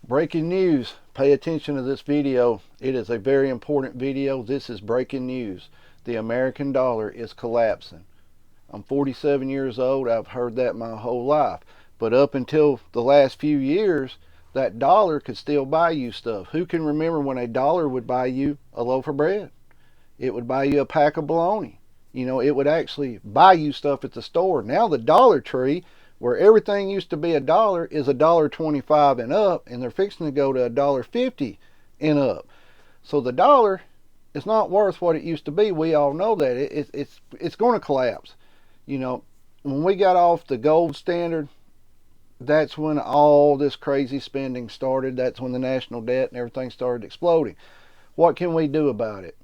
Breaking news. Pay attention to this video. It is a very important video. This is breaking news. The American dollar is collapsing. I'm 47 years old. I've heard that my whole life. But up until the last few years, that dollar could still buy you stuff. Who can remember when a dollar would buy you a loaf of bread? It would buy you a pack of bologna. It would actually buy you stuff at the store. Now the Dollar Tree, where everything used to be a dollar, is $1.25 and up, and they're fixing to go to $1.50 and up. So the dollar is not worth what it used to be. We all know that. It's going to collapse. When we got off the gold standard, that's when all this crazy spending started. That's when the national debt and everything started exploding. What can we do about it?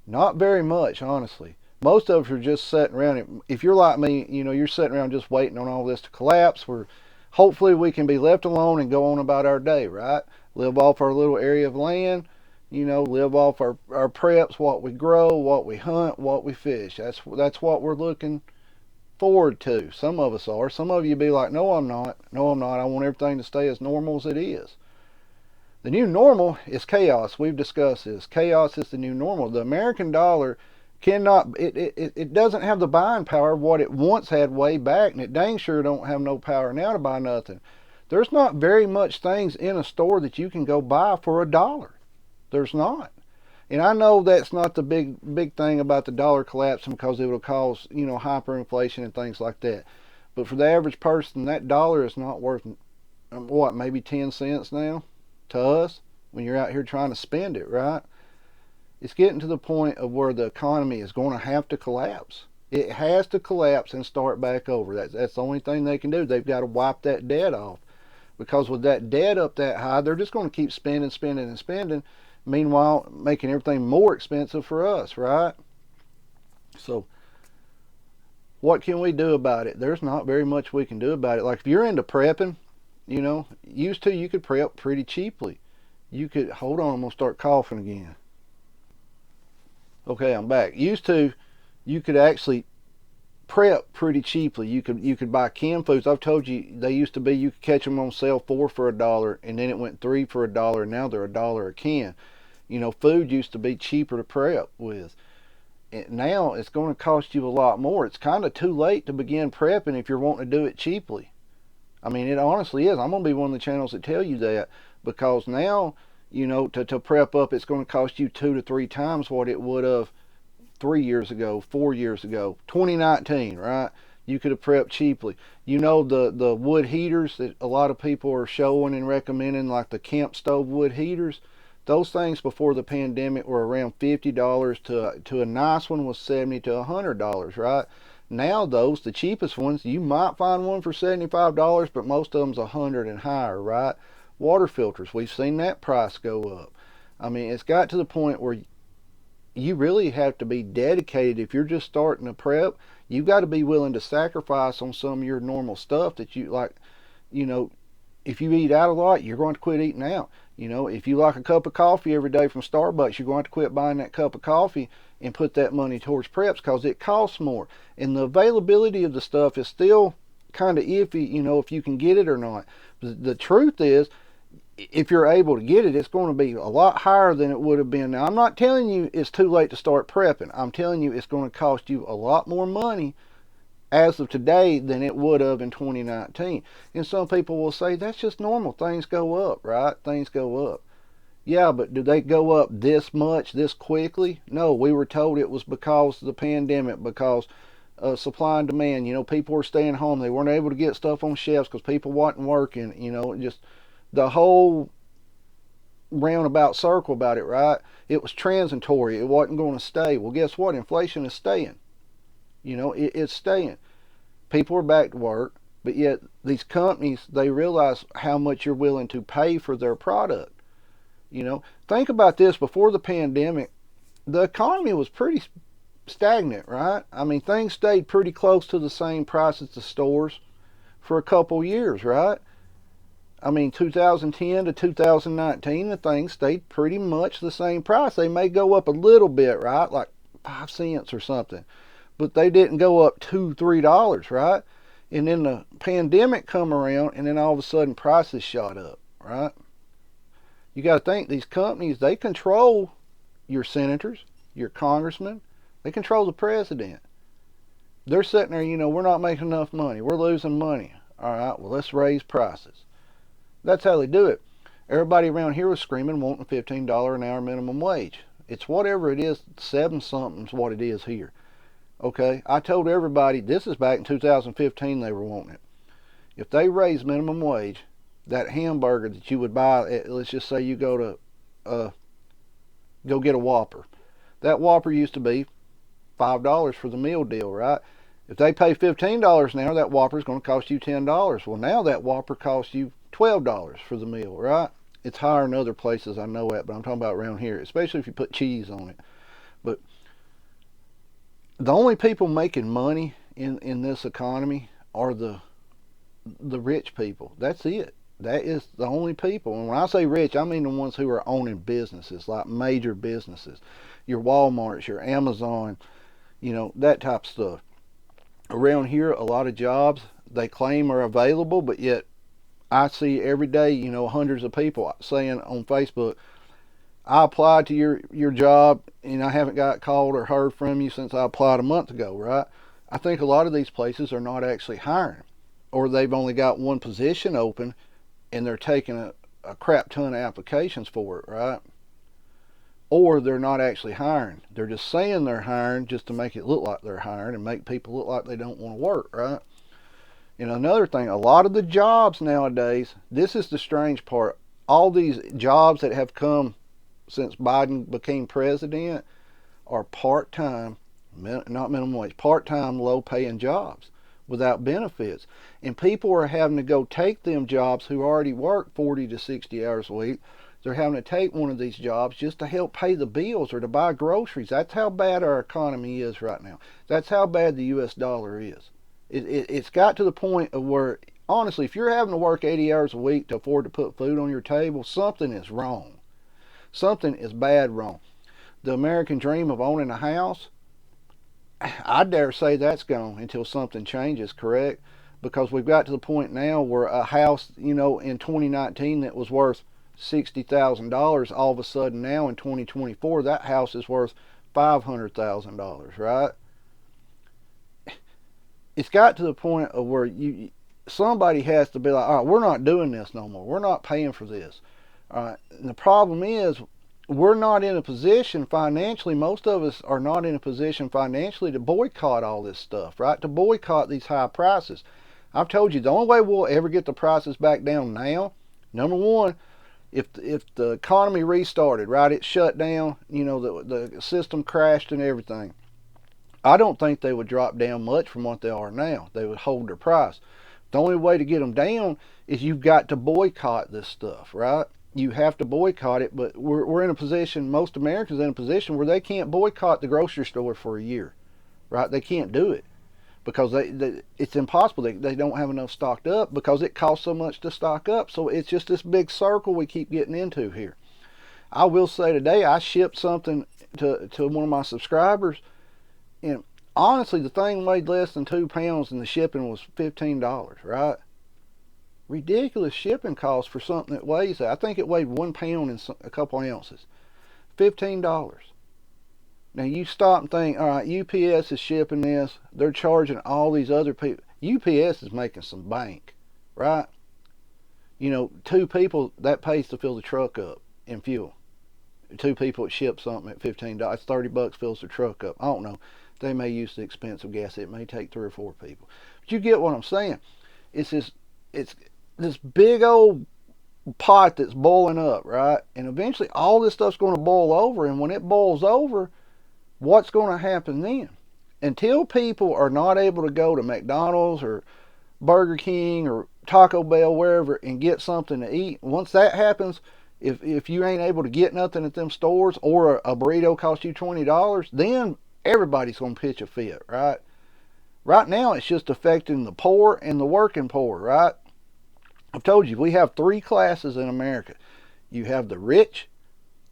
Not very much, honestly. Most of us are just sitting around. If you're like me, you're sitting around just waiting on all this to collapse. Hopefully we can be left alone and go on about our day, right? Live off our little area of land, live off our preps, what we grow, what we hunt, what we fish. That's what we're looking forward to. Some of us are. Some of you be like, no, I'm not. No, I'm not. I want everything to stay as normal as it is. The new normal is chaos. We've discussed this. Chaos is the new normal. The American dollar it doesn't have the buying power of what it once had way back, and it dang sure don't have no power now to buy nothing. There's not very much things in a store that you can go buy for $1. There's not. And I know that's not the big thing about the dollar collapsing, because it will cause hyperinflation and things like that. But for the average person, that dollar is not worth what, maybe 10 cents now to us when you're out here trying to spend it, right? It's getting to the point of where the economy is going to have to collapse. It has to collapse and start back over. That's the only thing they can do. They've got to wipe that debt off, because with that debt up that high, they're just going to keep spending, spending, and spending, meanwhile making everything more expensive for us, right? So what can we do about it? There's not very much we can do about it. Like if you're into prepping, used to you could prep pretty cheaply. Hold on, I'm going to start coughing again. Okay, I'm back. Used to, you could actually prep pretty cheaply. You could buy canned foods. I've told you, they used to be, you could catch them on sale 4 for $1, and then it went 3 for $1, and now they're $1 a can. Food used to be cheaper to prep with. And now it's going to cost you a lot more. It's kind of too late to begin prepping if you're wanting to do it cheaply. I mean, it honestly is. I'm going to be one of the channels that tell you that, because now, to prep up, it's going to cost you 2 to 3 times what it would have 3 years ago, 4 years ago, 2019, right? You could have prepped cheaply. The wood heaters that a lot of people are showing and recommending, like the camp stove wood heaters, those things before the pandemic were around $50 to a nice one was $70 to $100, right? Now the cheapest ones, you might find one for $75, but most of them's $100 and higher, right? Water filters, we've seen that price go up. I mean, it's got to the point where you really have to be dedicated. If you're just starting to prep, you've got to be willing to sacrifice on some of your normal stuff that you like. If you eat out a lot, you're going to quit eating out. If you like a cup of coffee every day from Starbucks, you're going to quit buying that cup of coffee and put that money towards preps, because it costs more. And the availability of the stuff is still kind of iffy, if you can get it or not. But the truth is, if you're able to get it, it's going to be a lot higher than it would have been. Now, I'm not telling you it's too late to start prepping. I'm telling you it's going to cost you a lot more money as of today than it would have in 2019. And some people will say, that's just normal. Things go up, right? Things go up. Yeah, but do they go up this much, this quickly? No, we were told it was because of the pandemic, because of supply and demand. People were staying home. They weren't able to get stuff on shelves because people wasn't working. Just the whole roundabout circle about it, right? It was transitory. It wasn't going to stay. Well, guess what? Inflation is staying. It's staying. People are back to work, but yet these companies, they realize how much you're willing to pay for their product. Think about this. Before the pandemic, the economy was pretty stagnant, right? I mean, things stayed pretty close to the same price at the stores for a couple years, right? I mean, 2010 to 2019, the things stayed pretty much the same price. They may go up a little bit, right? Like 5 cents or something. But they didn't go up $2, $3, right? And then the pandemic come around, and then all of a sudden prices shot up, right? You got to think these companies, they control your senators, your congressmen, they control the president. They're sitting there, we're not making enough money. We're losing money. All right, well, let's raise prices. That's how they do it. Everybody around here was screaming, wanting $15 an hour minimum wage. It's whatever it is, 7 something's what it is here. Okay, I told everybody, this is back in 2015 they were wanting it. If they raise minimum wage, that hamburger that you would buy, let's just say you go get a Whopper. That Whopper used to be $5 for the meal deal, right? If they pay $15 an hour, that Whopper is going to cost you $10. Well, now that Whopper costs you $12 for the meal, right? It's higher in other places, I know that, but I'm talking about around here, especially if you put cheese on it. But the only people making money in this economy are the rich people. That's it. That is the only people. And when I say rich, I mean the ones who are owning businesses, like major businesses. Your Walmarts, your Amazon, that type of stuff. Around here, a lot of jobs they claim are available, but yet I see every day, hundreds of people saying on Facebook, I applied to your job and I haven't got called or heard from you since I applied a month ago, right? I think a lot of these places are not actually hiring, or they've only got one position open and they're taking a crap ton of applications for it, right? Or they're not actually hiring. They're just saying they're hiring just to make it look like they're hiring and make people look like they don't want to work, right? Another thing, a lot of the jobs nowadays, this is the strange part, all these jobs that have come since Biden became president are part-time, not minimum wage, part-time, low-paying jobs without benefits. And people are having to go take them jobs who already work 40 to 60 hours a week. They're having to take one of these jobs just to help pay the bills or to buy groceries. That's how bad our economy is right now. That's how bad the U.S. dollar is. It's got to the point of where, honestly, if you're having to work 80 hours a week to afford to put food on your table, something is wrong. Something is bad wrong. The American dream of owning a house, I dare say that's gone until something changes, correct? Because we've got to the point now where a house, in 2019 that was worth $60,000, all of a sudden now in 2024, that house is worth $500,000, right? It's got to the point of where somebody has to be like, all right, we're not doing this no more. We're not paying for this. All right. And the problem is, we're not in a position financially, most of us are not in a position financially to boycott all this stuff, right? To boycott these high prices. I've told you, the only way we'll ever get the prices back down now, number one, if the economy restarted, right, it shut down, the system crashed and everything, I don't think they would drop down much from what they are now. They would hold their price. The only way to get them down is you've got to boycott this stuff, right? You have to boycott it, but we're in a position, most Americans are in a position where they can't boycott the grocery store for a year, right? They can't do it because it's impossible. They don't have enough stocked up because it costs so much to stock up. So it's just this big circle we keep getting into here. I will say today I shipped something to one of my subscribers, and honestly the thing weighed less than 2 pounds and the shipping was $15, right? Ridiculous shipping costs for something that weighs that. I think it weighed 1 pound and a couple ounces. $15. Now you stop and think, all right, UPS is shipping this. They're charging all these other people. UPS is making some bank, right? 2 people, that pays to fill the truck up in fuel. 2 people that ship something at $15, $30 fills the truck up. I don't know. They may use the expensive gas. It may take 3 or 4 people. But you get what I'm saying. It's this big old pot that's boiling up, right? And eventually all this stuff's going to boil over, and when it boils over, what's going to happen then? Until people are not able to go to McDonald's or Burger King or Taco Bell, wherever, and get something to eat, once that happens, if you ain't able to get nothing at them stores, or a burrito costs you $20, then everybody's going to pitch a fit, right? Right now it's just affecting the poor and the working poor, right? I've told you, we have 3 classes in America. You have the rich,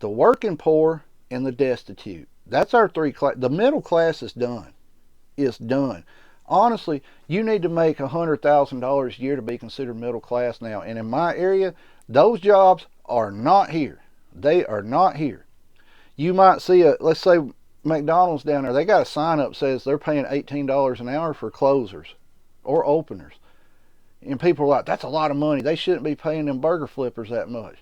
the working poor, and the destitute. That's our 3 classes. The middle class is done. It's done. Honestly, you need to make $100,000 a year to be considered middle class now. And in my area, those jobs are not here. They are not here. You might see let's say McDonald's down there, they got a sign up that says they're paying $18 an hour for closers or openers. And people are like, that's a lot of money. They shouldn't be paying them burger flippers that much.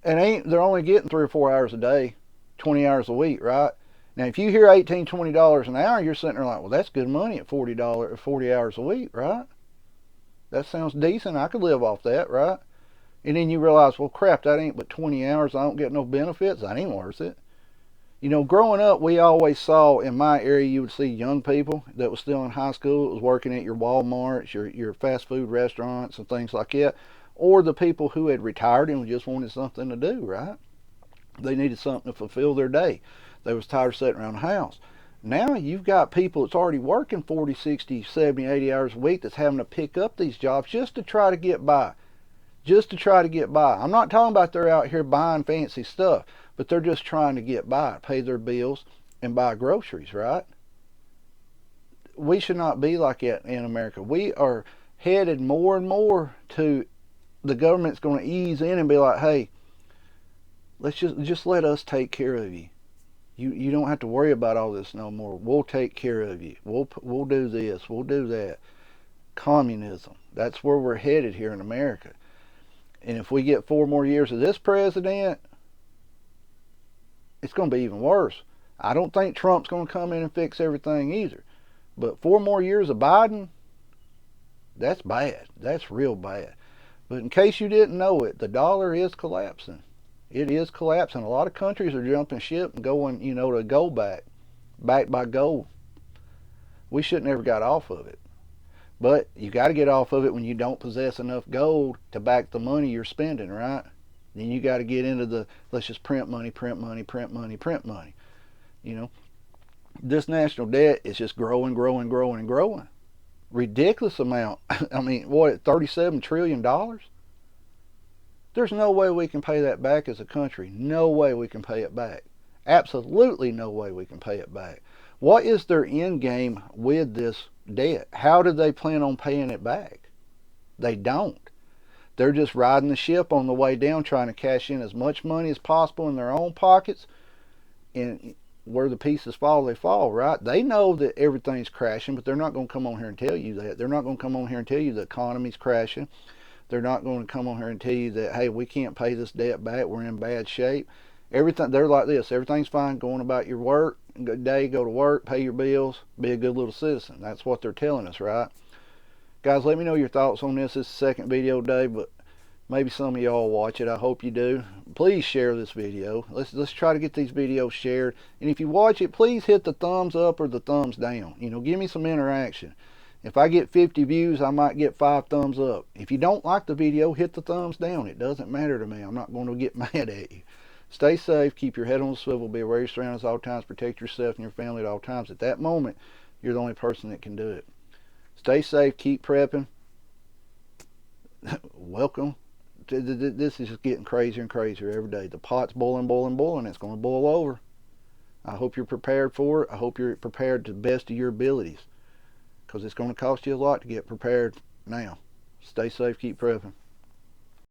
And they're only getting 3 or 4 hours a day, 20 hours a week, right? Now, if you hear $18, $20 an hour, you're sitting there like, well, that's good money at $40, 40 hours a week, right? That sounds decent. I could live off that, right? And then you realize, well, crap, that ain't but 20 hours. I don't get no benefits. That ain't worth it. You know, growing up, we always saw in my area, you would see young people that was still in high school, that was working at your Walmarts, your fast food restaurants and things like that, or the people who had retired and just wanted something to do, right? They needed something to fulfill their day. They was tired of sitting around the house. Now you've got people that's already working 40, 60, 70, 80 hours a week that's having to pick up these jobs just to try to get by. Just to try to get by. I'm not talking about they're out here buying fancy stuff, but they're just trying to get by, pay their bills, and buy groceries, right? We should not be like that in America. We are headed more and more to the government's going to ease in and be like, hey, let's just let us take care of you. You don't have to worry about all this no more. We'll take care of you. We'll do this. We'll do that. Communism. That's where we're headed here in America. And if we get 4 more years of this president, it's going to be even worse. I don't think Trump's going to come in and fix everything either. But 4 more years of Biden, that's bad. That's real bad. But in case you didn't know it, the dollar is collapsing. It is collapsing. A lot of countries are jumping ship and going, to gold backed by gold. We shouldn't have ever got off of it. But you got to get off of it when you don't possess enough gold to back the money you're spending, right? Then you got to get into the, let's just print money, print money, print money, print money. This national debt is just growing, growing, growing, and growing. Ridiculous amount. I mean, what, $37 trillion? There's no way we can pay that back as a country. No way we can pay it back. Absolutely no way we can pay it back. What is their end game with this debt? How do they plan on paying it back? They don't. They're just riding the ship on the way down, trying to cash in as much money as possible in their own pockets. And where the pieces fall, they fall, right? They know that everything's crashing, but they're not going to come on here and tell you that. They're not going to come on here and tell you the economy's crashing. They're not going to come on here and tell you that, hey, we can't pay this debt back. We're in bad shape. Everything, they're like this. Everything's fine. Going about your work. Good day. Go to work. Pay your bills. Be a good little citizen. That's what they're telling us, right? Guys, let me know your thoughts on this. This is the second video today, but maybe some of y'all watch it. I hope you do. Please share this video. Let's try to get these videos shared. And if you watch it, please hit the thumbs up or the thumbs down. Give me some interaction. If I get 50 views, I might get 5 thumbs up. If you don't like the video, hit the thumbs down. It doesn't matter to me. I'm not going to get mad at you. Stay safe. Keep your head on the swivel. Be aware of your surroundings at all times. Protect yourself and your family at all times. At that moment, you're the only person that can do it. Stay safe. Keep prepping. Welcome. This is just getting crazier and crazier every day. The pot's boiling, boiling, boiling. It's going to boil over. I hope you're prepared for it. I hope you're prepared to the best of your abilities, because it's going to cost you a lot to get prepared now. Stay safe, keep prepping.